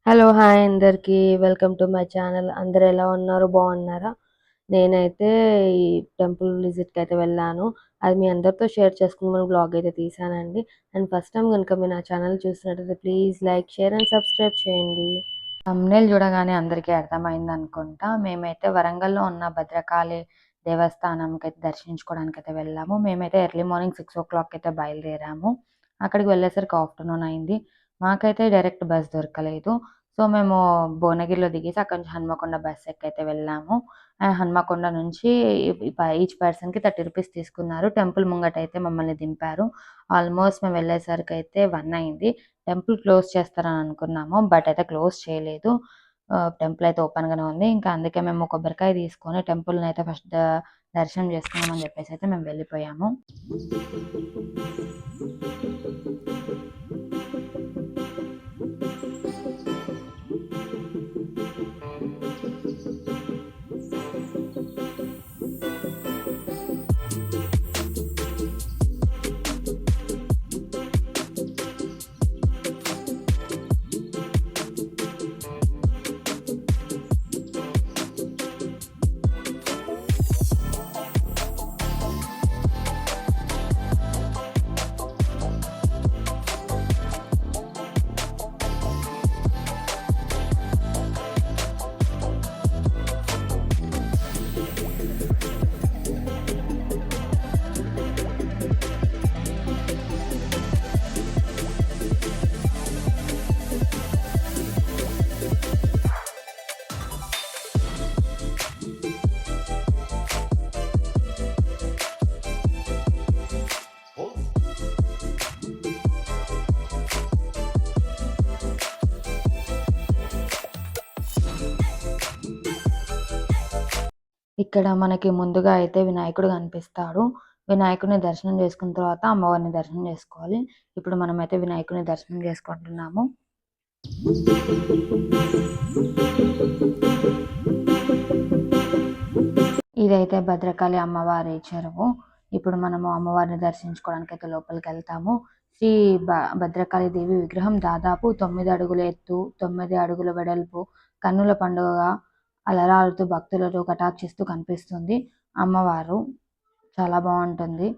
Hello! Hi అందరికీ. Welcome to my channel. అందరూ ఎలా ఉన్నారు? బాగున్నారా? నేనైతే ఈ టెంపుల్ విజిట్‌కయితే వెళ్ళాను. అది మీ అందరితో షేర్ చేసుకుందామని వ్లాగ్ అయితే తీశానండి. అండ్ ఫస్ట్ టైమ్ గనుక మీరు నా ఛానల్ చూస్తున్నట్టయితే please like, share and subscribe చేయండి. థంబ్‌నెయిల్ చూడగానే అందరికీ అర్థమైందనుకుంటా. మేమైతే వరంగల్‌లో ఉన్న భద్రకాళి దేవస్థానంకైతే దర్శించుకోవడానికైతే వెళ్ళాము. మేమైతే ఎర్లీ మార్నింగ్ 6:00 అయితే బయలుదేరాము. అక్కడికి వెళ్ళేసరికి ఆఫ్టర్‌నూన్ అయింది. మాకైతే డైరెక్ట్ బస్ దొరకలేదు. సో, మేము భువనగిరిలో దిగేసి అక్కడి నుంచి హన్మకొండ బస్ ఎక్కైతే వెళ్ళాము. హన్మకొండ నుంచి ఈచ్ పర్సన్‌కి 30 రూపీస్ తీసుకున్నారు. టెంపుల్ ముంగటైతే మమ్మల్ని దింపారు. ఆల్మోస్ట్ మేము వెళ్ళేసరికైతే 1 అయింది. టెంపుల్ క్లోజ్ చేస్తారని అనుకున్నాము. బట్ అయితే క్లోజ్ చేయలేదు. టెంపుల్ అయితే ఓపెన్‌గానే ఉంది. ఇంకా అందుకే మేము కొబ్బరికాయ తీసుకొని టెంపుల్‌నైతే ఫస్ట్ దర్శనం చేసుకుందామని చెప్పేసి అయితే మేము వెళ్ళిపోయాము. ఇక్కడ మనకి ముందుగా అయితే వినాయకుడు కనిపిస్తాడు. వినాయకుడిని దర్శనం చేసుకున్న తర్వాత అమ్మవారిని దర్శనం చేసుకోవాలి. ఇప్పుడు మనమైతే వినాయకుడిని దర్శనం చేసుకుంటున్నాము. ఇదైతే భద్రకాళి అమ్మవారి చెరువు. ఇప్పుడు మనము అమ్మవారిని దర్శించుకోవడానికైతే లోపలికెళ్తాము. శ్రీ భద్రకాళి దేవి విగ్రహం దాదాపు 9 అడుగుల ఎత్తు, 9 అడుగుల వెడల్పు, కన్నుల పండుగగా అలరారుతూ భక్తులను కటాక్షిస్తూ కనిపిస్తుంది. అమ్మవారు చాలా బాగుంటుంది.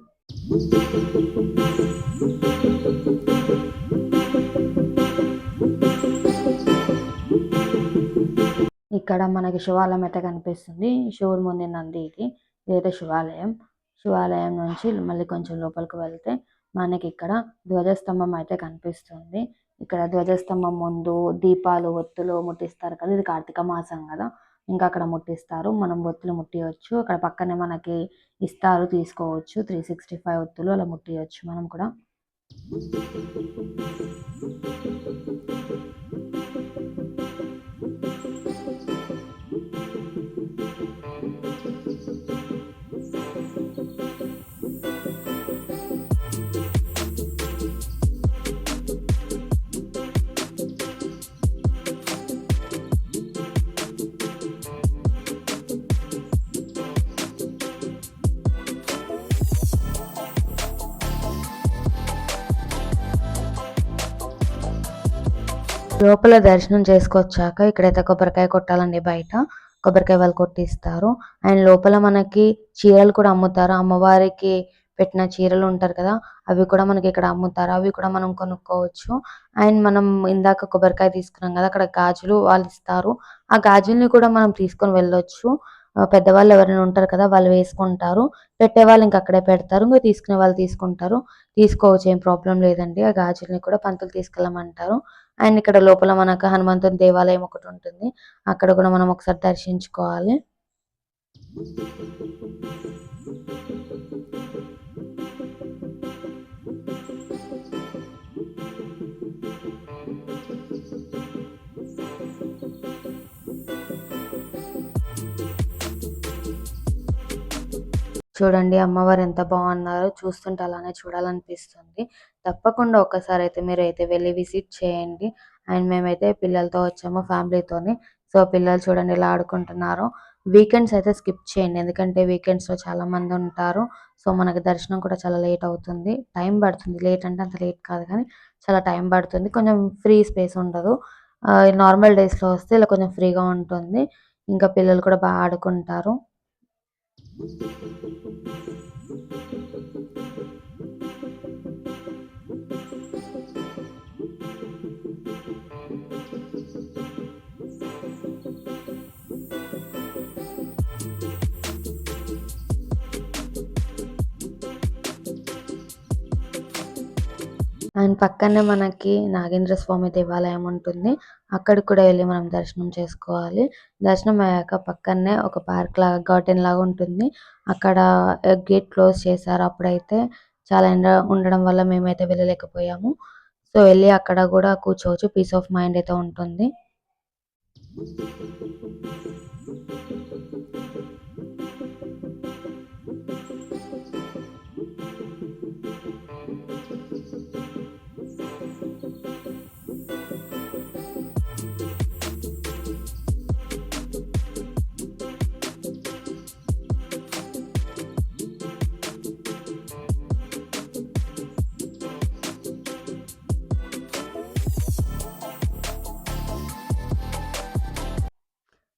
ఇక్కడ మనకి శివాలయం అయితే కనిపిస్తుంది. శివుడి ముందు నంది ఇది. ఇదైతే శివాలయం. శివాలయం నుంచి మళ్ళీ కొంచెం లోపలికి వెళ్తే మనకి ఇక్కడ ధ్వజస్తంభం అయితే కనిపిస్తుంది. ఇక్కడ ధ్వజస్తంభం ముందు దీపాలు, ఒత్తులు ముట్టిస్తారు కదా! ఇది కార్తీక మాసం కదా! ఇంకా అక్కడ ముట్టిస్తారు. మనం ఒత్తులు ముట్టియొచ్చు. అక్కడ పక్కనే మనకి ఇస్తారు, తీసుకోవచ్చు. 365 ఒత్తులు అలా ముట్టియొచ్చు మనం కూడా. లోపల దర్శనం చేసుకొచ్చాక ఇక్కడైతే కొబ్బరికాయ కొట్టాలండి బయట. కొబ్బరికాయ వాళ్ళు కొట్టిస్తారు. అండ్ లోపల మనకి చీరలు కూడా అమ్ముతారు. అమ్మవారికి పెట్టిన చీరలు ఉంటారు కదా! అవి కూడా మనకి ఇక్కడ అమ్ముతారు. అవి కూడా మనం కొనుక్కోవచ్చు. అండ్ మనం ఇందాక కొబ్బరికాయ తీసుకున్నాం కదా! అక్కడ గాజులు వాళ్ళు ఇస్తారు. ఆ గాజుల్ని కూడా మనం తీసుకొని వెళ్ళొచ్చు. పెద్దవాళ్ళు ఎవరైనా ఉంటారు కదా! వాళ్ళు వేసుకుంటారు. పెట్టేవాళ్ళు ఇంక అక్కడే పెడతారు. ఇంక తీసుకునే వాళ్ళు తీసుకుంటారు. తీసుకోవచ్చు, ఏం ప్రాబ్లమ్ లేదండి. ఆ గాజుల్ని కూడా పంతులు తీసుకెళ్ళమంటారు. అండ్ ఇక్కడ లోపల మనకు హనుమంతుని దేవాలయం ఒకటి ఉంటుంది. అక్కడ కూడా మనం ఒకసారి దర్శించుకోవాలి. చూడండి అమ్మవారు ఎంత బాగున్నారో, చూస్తుంటే అలానే చూడాలనిపిస్తుంది. తప్పకుండా ఒక్కసారి అయితే మీరైతే వెళ్ళి విజిట్ చేయండి. అండ్ మేమైతే పిల్లలతో వచ్చాము, ఫ్యామిలీతోని. సో పిల్లలు చూడండి ఎలా ఆడుకుంటున్నారో. వీకెండ్స్ అయితే స్కిప్ చేయండి, ఎందుకంటే వీకెండ్స్‌లో చాలా మంది ఉంటారు. సో మనకి దర్శనం కూడా చాలా లేట్ అవుతుంది. టైం పడుతుంది. లేట్ అంటే అంత లేట్ కాదు కానీ చాలా టైం పడుతుంది. కొంచెం ఫ్రీ స్పేస్ ఉండదు. నార్మల్ డేస్‌లో వస్తే ఇలా కొంచెం ఫ్రీగా ఉంటుంది. ఇంకా పిల్లలు కూడా బా ఆడుకుంటారు. అండ్ పక్కనే మనకి నాగేంద్ర స్వామి దేవాలయం ఉంటుంది. అక్కడికి కూడా వెళ్లి మనం దర్శనం చేసుకోవాలి. దర్శనం అయ్యాక పక్కనే ఒక పార్క్ లాగా, గార్డెన్ లాగా ఉంటుంది. అక్కడ గేట్ క్లోజ్ చేశారు. అప్పుడైతే చాలా ఎండ ఉండడం వల్ల మేమైతే వెళ్ళలేకపోయాము. సో, వెళ్లి అక్కడ గూడా కూర్చోవచ్చు. పీస్ ఆఫ్ మైండ్ అయితే ఉంటుంది.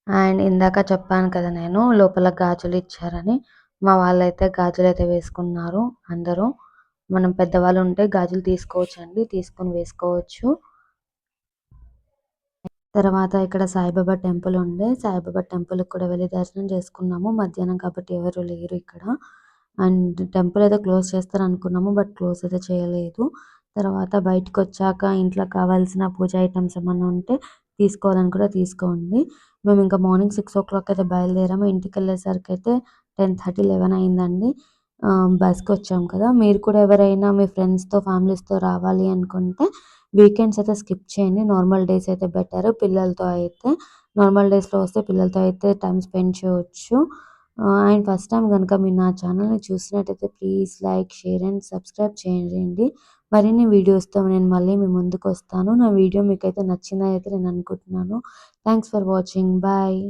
అండ్ ఇందాక చెప్పాను కదా నేను లోపల గాజులిచ్చారని. మా వాళ్ళైతే గాజులైతే వేసుకున్నారు అందరూ. మనం పెద్దవాళ్ళుంటే గాజులు తీసుకోవచ్చండి. తీసుకొని వేసుకోవచ్చు. తర్వాత ఇక్కడ సాయిబాబా టెంపుల్ ఉండే. సాయిబాబా టెంపుల్‌కి కూడా వెళ్లి దర్శనం చేసుకున్నాము. మధ్యాహ్నం కాబట్టి ఎవరు లేరు ఇక్కడ. అండ్ టెంపుల్ అయితే క్లోజ్ చేస్తారనుకున్నాము. బట్ క్లోజ్ అయితే చేయలేదు. తర్వాత బయటికొచ్చాక ఇంట్లో కావాల్సిన పూజ ఐటెమ్స్ ఏమన్నా ఉంటే తీసుకోవాలని కూడా తీసుకోండి. మేమింకా మార్నింగ్ 6:00 అయితే బయలుదేరాము. ఇంటికెళ్ళేసరికైతే 10:30, 11 అయిందండి. బస్‌కొచ్చాం కదా! మీరు కూడా ఎవరైనా మీ ఫ్రెండ్స్‌తో, ఫ్యామిలీస్‌తో రావాలి అనుకుంటే వీకెండ్స్ అయితే స్కిప్ చేయండి. నార్మల్ డేస్ అయితే బెటర్ పిల్లలతో అయితే. నార్మల్ డేస్‌లో వస్తే పిల్లలతో అయితే టైమ్ స్పెండ్ చేయొచ్చు. అండ్ ఫస్ట్ టైమ్ గనుక మీరు నా ఛానల్‌ని చూసినట్టయితే please like, share and subscribe చేయండి. మరిన్ని వీడియోస్‌తో నేను మళ్ళీ మీ ముందుకొస్తాను. నా వీడియో మీకైతే నచ్చిందని అయితే నేను అనుకుంటున్నాను. Thanks for watching. బాయ్.